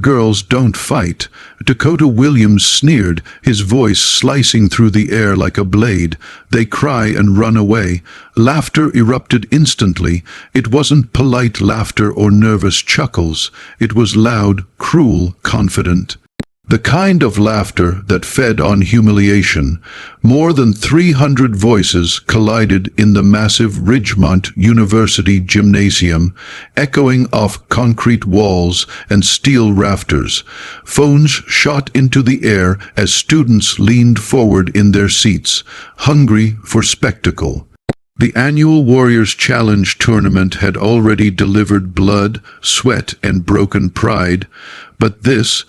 Girls don't fight. Dakota Williams sneered, his voice slicing through the air like a blade. They cry and run away. Laughter erupted instantly. It wasn't polite laughter or nervous chuckles. It was loud, cruel, confident. The kind of laughter that fed on humiliation. More than 300 voices collided in the massive Ridgemont University gymnasium, echoing off concrete walls and steel rafters. Phones shot into the air as students leaned forward in their seats, hungry for spectacle. The annual Warriors Challenge tournament had already delivered blood, sweat, and broken pride, but this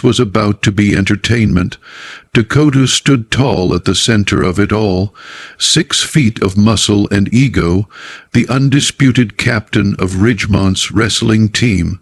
was about to be entertainment. Dakota stood tall at the center of it all, 6 feet of muscle and ego, the undisputed captain of Ridgemont's wrestling team.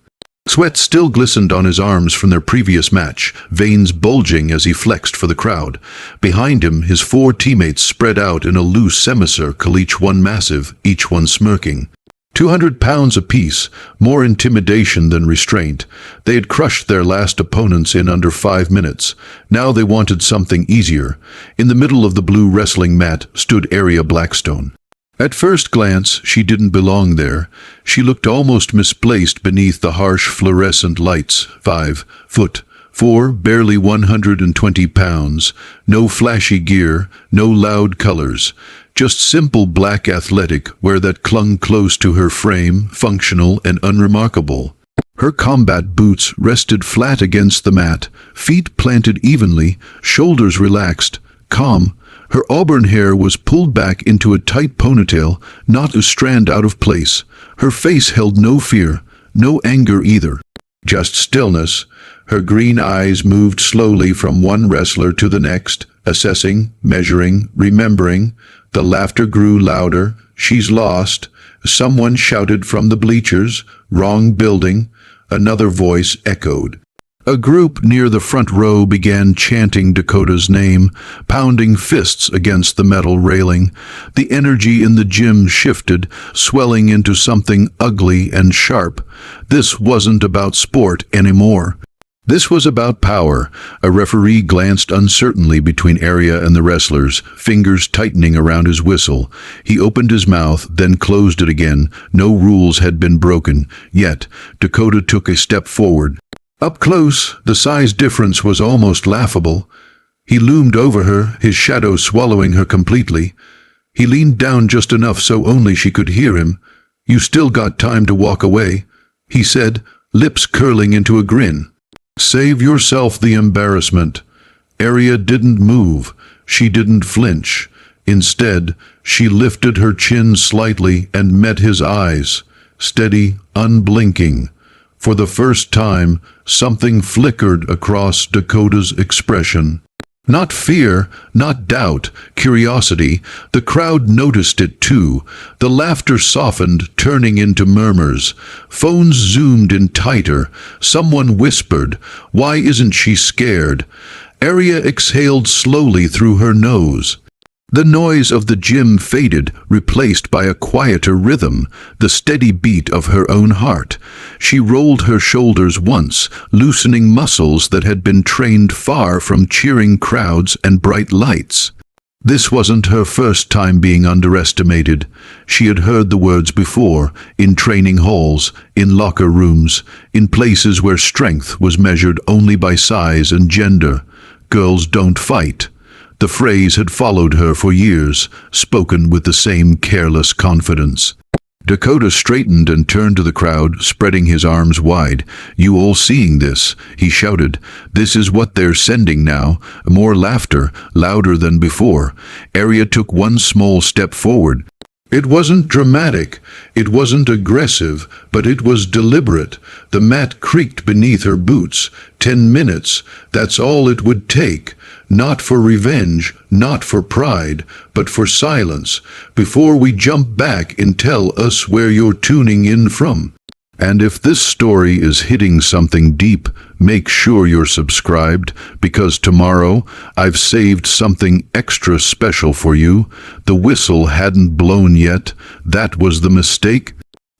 Sweat still glistened on his arms from their previous match, veins bulging as he flexed for the crowd. Behind him, his 4 teammates spread out in a loose semicircle, each one massive, each one smirking. 200 pounds apiece, more intimidation than restraint. They had crushed their last opponents in under 5 minutes. Now they wanted something easier. In the middle of the blue wrestling mat stood Aria Blackstone. At first glance, she didn't belong there. She looked almost misplaced beneath the harsh fluorescent lights. 5'4", barely 120 pounds. No flashy gear, no loud colors. Just simple black athletic wear that clung close to her frame, functional and unremarkable. Her combat boots rested flat against the mat, feet planted evenly, shoulders relaxed, calm. Her auburn hair was pulled back into a tight ponytail, not a strand out of place. Her face held no fear, no anger either. Just stillness. Her green eyes moved slowly from one wrestler to the next, assessing, measuring, remembering. The laughter grew louder. She's lost. Someone shouted from the bleachers. Wrong building. Another voice echoed. A group near the front row began chanting Dakota's name, pounding fists against the metal railing. The energy in the gym shifted, swelling into something ugly and sharp. This wasn't about sport anymore. This was about power. A referee glanced uncertainly between Aria and the wrestlers, fingers tightening around his whistle. He opened his mouth, then closed it again. No rules had been broken. Yet, Dakota took a step forward. Up close, the size difference was almost laughable. He loomed over her, his shadow swallowing her completely. He leaned down just enough so only she could hear him. "You still got time to walk away," he said, lips curling into a grin. "Save yourself the embarrassment." Aria didn't move. She didn't flinch. Instead, she lifted her chin slightly and met his eyes, steady, unblinking. For the first time, something flickered across Dakota's expression. Not fear, not doubt, curiosity. The crowd noticed it too. The laughter softened, turning into murmurs. Phones zoomed in tighter. Someone whispered, "Why isn't she scared?" Aria exhaled slowly through her nose. The noise of the gym faded, replaced by a quieter rhythm, the steady beat of her own heart. She rolled her shoulders once, loosening muscles that had been trained far from cheering crowds and bright lights. This wasn't her first time being underestimated. She had heard the words before, in training halls, in locker rooms, in places where strength was measured only by size and gender. "Girls don't fight." The phrase had followed her for years, spoken with the same careless confidence. Dakota straightened and turned to the crowd, spreading his arms wide. "You all seeing this?" he shouted. "This is what they're sending now." More laughter, louder than before. Aria took one small step forward. It wasn't dramatic, it wasn't aggressive, but it was deliberate. The mat creaked beneath her boots. 10 minutes, that's all it would take. Not for revenge, not for pride, but for silence, before we jump back and tell us where you're tuning in from. And if this story is hitting something deep, make sure you're subscribed, because tomorrow I've saved something extra special for you. The whistle hadn't blown yet. That was the mistake.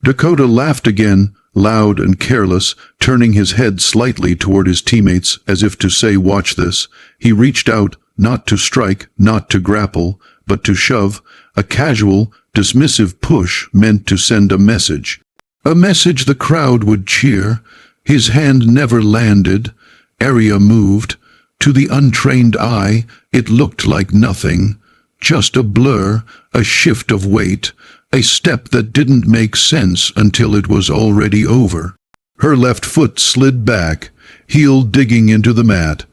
Dakota laughed again, loud and careless, turning his head slightly toward his teammates as if to say, "Watch this." He reached out, not to strike, not to grapple, but to shove, a casual, dismissive push meant to send a message. A message the crowd would cheer. His hand never landed. Arya moved. To the untrained eye, it looked like nothing. Just a blur, a shift of weight, a step that didn't make sense until it was already over. Her left foot slid back, heel digging into the mat.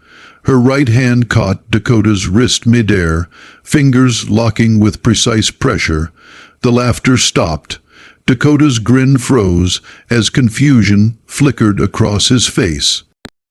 Her right hand caught Dakota's wrist midair, fingers locking with precise pressure. The laughter stopped. Dakota's grin froze as confusion flickered across his face.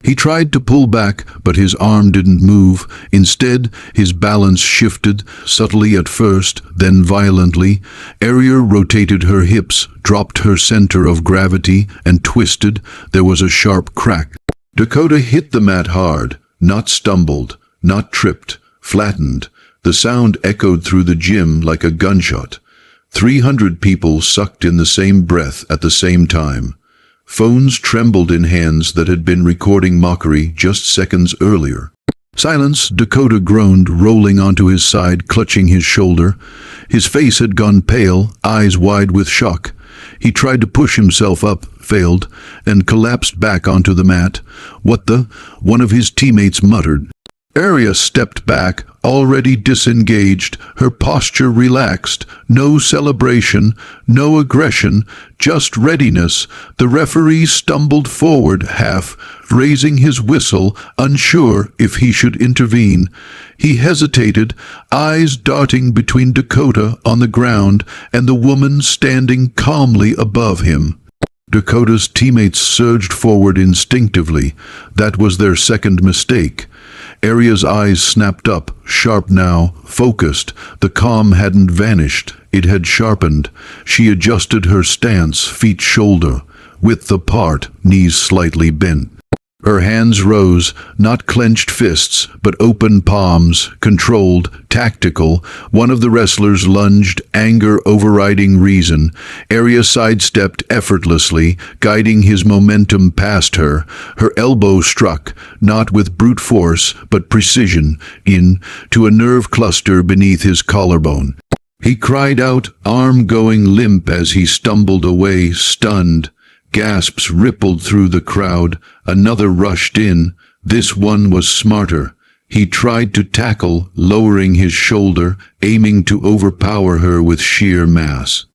He tried to pull back, but his arm didn't move. Instead, his balance shifted, subtly at first, then violently. Arya rotated her hips, dropped her center of gravity, and twisted. There was a sharp crack. Dakota hit the mat hard, not stumbled, not tripped, flattened. The sound echoed through the gym like a gunshot. 300 people sucked in the same breath at the same time. Phones trembled in hands that had been recording mockery just seconds earlier. "Silence," Dakota groaned, rolling onto his side, clutching his shoulder. His face had gone pale, eyes wide with shock. He tried to push himself up, failed, and collapsed back onto the mat. "What the?" one of his teammates muttered. Arya stepped back, already disengaged, her posture relaxed. No celebration, no aggression, just readiness. The referee stumbled forward, half raising his whistle, unsure if he should intervene. He hesitated, eyes darting between Dakota on the ground and the woman standing calmly above him. Dakota's teammates surged forward instinctively. That was their second mistake. Arya's eyes snapped up, sharp now, focused. The calm hadn't vanished. It had sharpened. She adjusted her stance, feet shoulder, width apart, knees slightly bent. Her hands rose, not clenched fists, but open palms, controlled, tactical. One of the wrestlers lunged, anger overriding reason. Arya sidestepped effortlessly, guiding his momentum past her. Her elbow struck, not with brute force, but precision, to a nerve cluster beneath his collarbone. He cried out, arm going limp as he stumbled away, stunned. Gasps rippled through the crowd. Another rushed in. This one was smarter. He tried to tackle, lowering his shoulder, aiming to overpower her with sheer mass.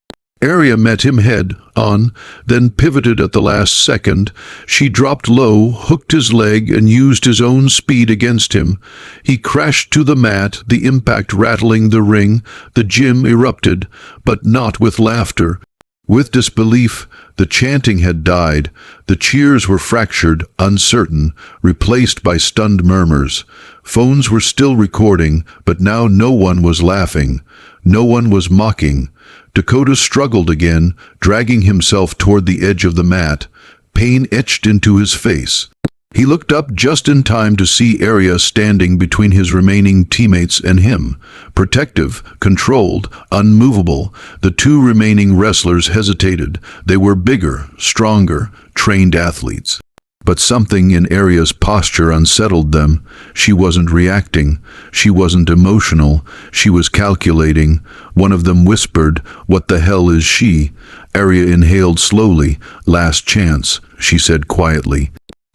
Arya met him head on, then pivoted at the last second. She dropped low, hooked his leg, and used his own speed against him. He crashed to the mat, the impact rattling the ring. The gym erupted, but not with laughter. With disbelief. The chanting had died. The cheers were fractured, uncertain, replaced by stunned murmurs. Phones were still recording, but now no one was laughing. No one was mocking. Dakota struggled again, dragging himself toward the edge of the mat. Pain etched into his face. He looked up just in time to see Arya standing between his remaining teammates and him. Protective, controlled, unmovable, the two remaining wrestlers hesitated. They were bigger, stronger, trained athletes. But something in Arya's posture unsettled them. She wasn't reacting. She wasn't emotional. She was calculating. One of them whispered, "What the hell is she?" Arya inhaled slowly. "Last chance," she said quietly.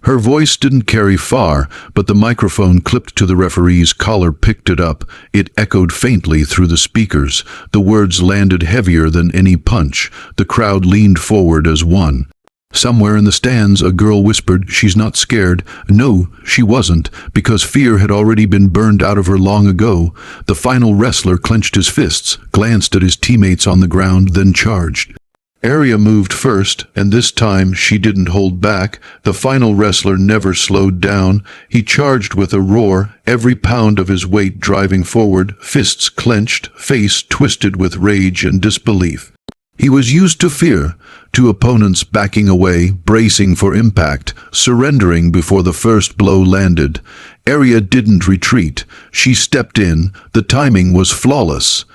Her voice didn't carry far, but the microphone clipped to the referee's collar picked it up. It echoed faintly through the speakers. The words landed heavier than any punch. The crowd leaned forward as one. Somewhere in the stands, a girl whispered, "She's not scared." No, she wasn't, because fear had already been burned out of her long ago. The final wrestler clenched his fists, glanced at his teammates on the ground, then charged. Arya moved first, and this time she didn't hold back. The final wrestler never slowed down. He charged with a roar, every pound of his weight driving forward, fists clenched, face twisted with rage and disbelief. He was used to fear, to opponents backing away, bracing for impact, surrendering before the first blow landed. Arya didn't retreat. She stepped in. The timing was flawless.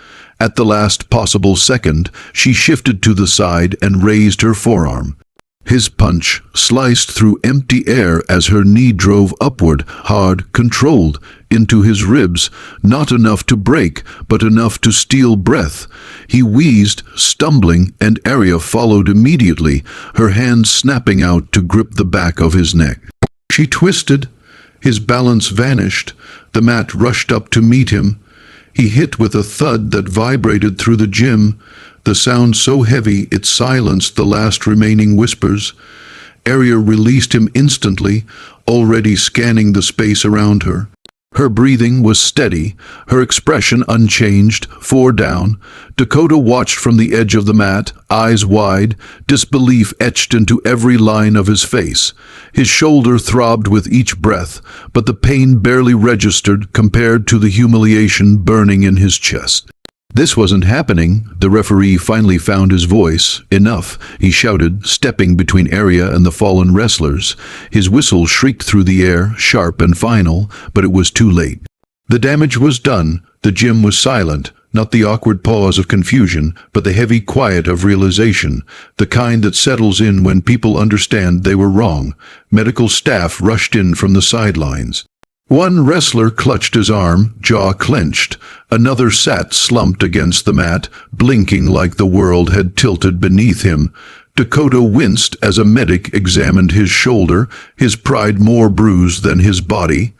At the last possible second, she shifted to the side and raised her forearm. His punch sliced through empty air as her knee drove upward, hard, controlled, into his ribs, not enough to break, but enough to steal breath. He wheezed, stumbling, and Arya followed immediately, her hands snapping out to grip the back of his neck. She twisted. His balance vanished. The mat rushed up to meet him. He hit with a thud that vibrated through the gym, the sound so heavy it silenced the last remaining whispers. Arya released him instantly, already scanning the space around her. Her breathing was steady, her expression unchanged, 4 down. Dakota watched from the edge of the mat, eyes wide, disbelief etched into every line of his face. His shoulder throbbed with each breath, but the pain barely registered compared to the humiliation burning in his chest. This wasn't happening. The referee finally found his voice. Enough, he shouted, stepping between Arya and the fallen wrestlers. His whistle shrieked through the air, sharp and final, but it was too late. The damage was done. The gym was silent. Not the awkward pause of confusion, but the heavy quiet of realization, the kind that settles in when people understand they were wrong. Medical staff rushed in from the sidelines. One wrestler clutched his arm, jaw clenched. Another sat slumped against the mat, blinking like the world had tilted beneath him. Dakota winced as a medic examined his shoulder, his pride more bruised than his body.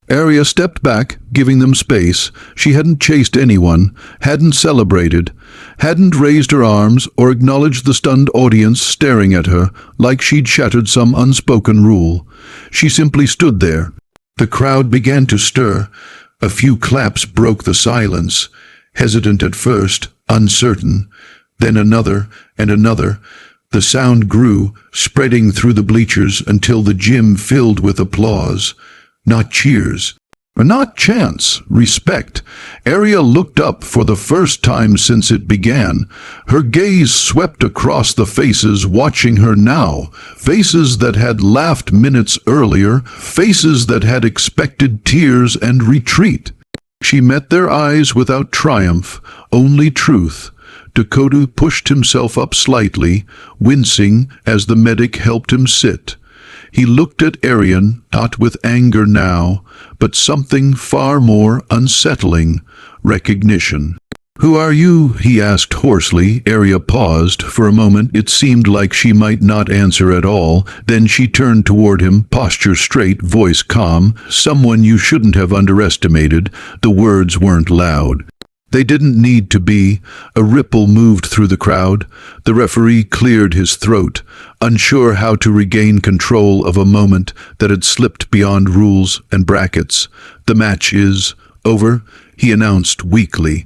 Arya stepped back, giving them space. She hadn't chased anyone, hadn't celebrated, hadn't raised her arms or acknowledged the stunned audience staring at her like she'd shattered some unspoken rule. She simply stood there. The crowd began to stir. A few claps broke the silence, hesitant at first, uncertain. Then another and another. The sound grew, spreading through the bleachers until the gym filled with applause. Not cheers. Not chants, respect. Arya looked up for the first time since it began. Her gaze swept across the faces watching her now. Faces that had laughed minutes earlier. Faces that had expected tears and retreat. She met their eyes without triumph, only truth. Dakota pushed himself up slightly, wincing as the medic helped him sit. He looked at Aryan, not with anger now, but something far more unsettling, recognition. "Who are you?" he asked hoarsely. Arya paused. For a moment it seemed like she might not answer at all. Then she turned toward him, posture straight, voice calm. "Someone you shouldn't have underestimated." The words weren't loud. They didn't need to be. A ripple moved through the crowd. The referee cleared his throat, unsure how to regain control of a moment that had slipped beyond rules and brackets. "The match is over," he announced weakly.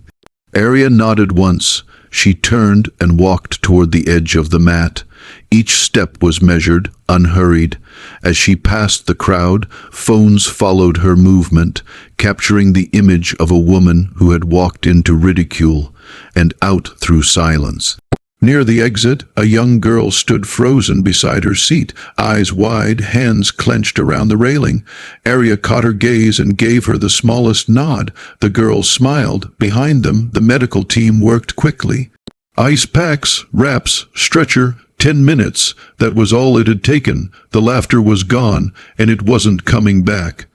Arya nodded once. She turned and walked toward the edge of the mat. Each step was measured, unhurried. As she passed the crowd, phones followed her movement, capturing the image of a woman who had walked into ridicule and out through silence. Near the exit, a young girl stood frozen beside her seat, eyes wide, hands clenched around the railing. Arya caught her gaze and gave her the smallest nod. The girl smiled. Behind them, the medical team worked quickly. Ice packs, wraps, stretcher, 10 minutes. That was all it had taken. The laughter was gone, and it wasn't coming back.